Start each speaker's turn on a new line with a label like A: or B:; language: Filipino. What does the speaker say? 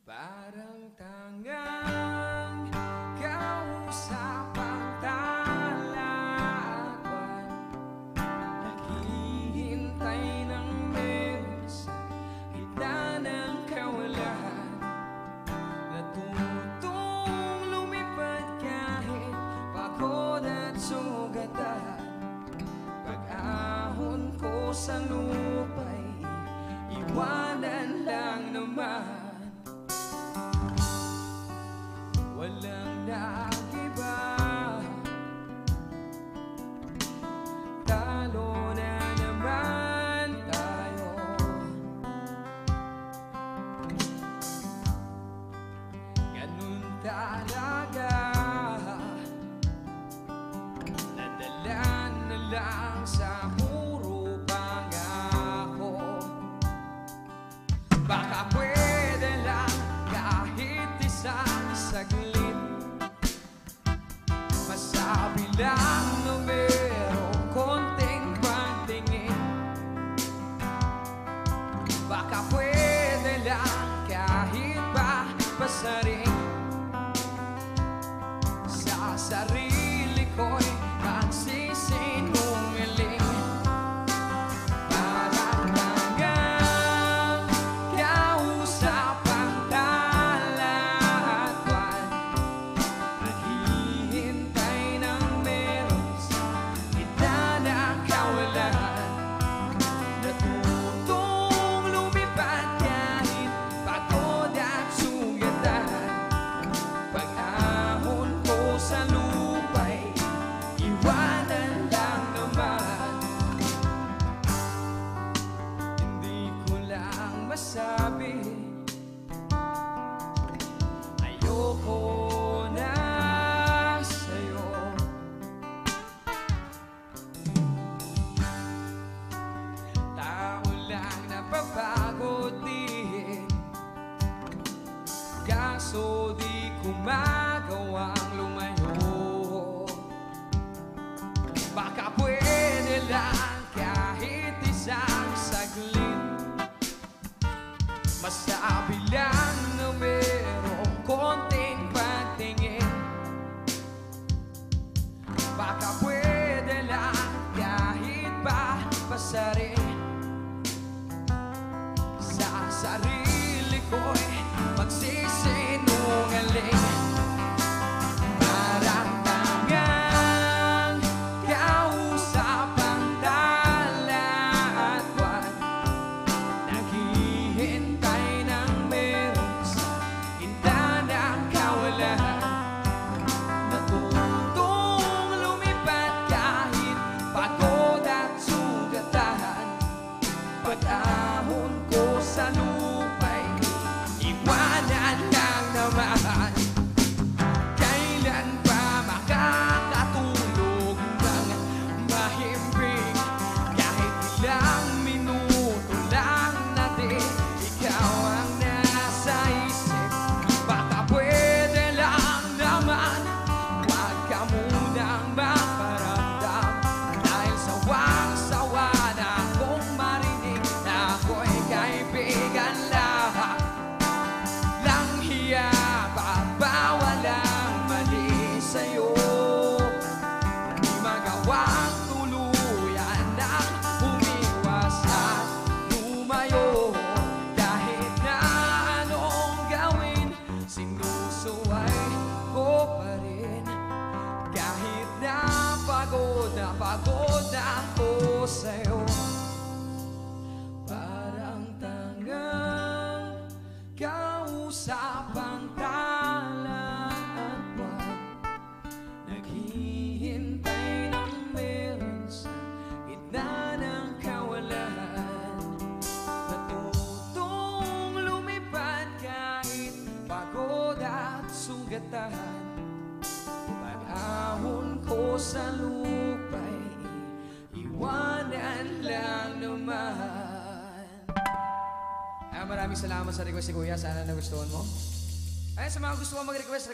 A: Parang tangang kausapang talakwan, naghihintay ng meron sa gitna ng kawalan, natutong lumipad kahit pagod at sugatan. Pag-ahon ko sa lupa'y iwanan lang naman. Walang nag-iba, talo na naman tayo. Ganun talaga, nadala na lang sa puro pangako. Baka pwede lang kahit isang saglit, masabi lang na merong konting pagtingin. Baka pwede lang kahit ba pasarin sa sarili ko'y magsisinungaling. Parang tangang kausapang talakwan, naghihintay ng meron sa gitna ng kawalan, natutong lumipad kahit pagod at sugatan. Pag-ahon ko sa lupa'y iwanan lang naman. Hindi ko lang masabi, ayoko na sa'yo. Tao lang napapagod din, kaso di ko magawang lumayo. Baka pwede lang kahit isang saglit, masabi lang na merong konting pagtingin. Baka pwede lang kahit ba pasarin sa sarili ko'y magsisinungaling. Parang tangang kausapang talakwan, naghihintay ng meron sa gitna ng kawalan, natutong lumipad kahit pagod at sugatan. Pag-ahon ko sa lupa'y iwanan lang naman. Kailan pa makakatulog ng mahimbing, kahit ilang minuto lang natin ikaw ang nasa isip. Baka pwede lang naman, huwag ka munang maparamdam, dahil sawang-sawa na akong marinig na ako'y kaibigan lang. Lang hiya, bawal ang mali sa'yo. Di magawang tuluyan ang umiwas at lumayo. Kahit na anong gawin, sinusuway ko pa rin. Kahit na pagod ako sa'yo. Parang tangang kausapang talakwan, naghihintay ng meron sa gitna ng kawalan, natutong lumipad kahit pagod at sugatan. Pag-ahon ko sa lupa'y iwanan lang naman. Maraming salamat sa request ni Kuya. Sana nagustuhan mo. Ayun, sa mga gusto mo mag-request,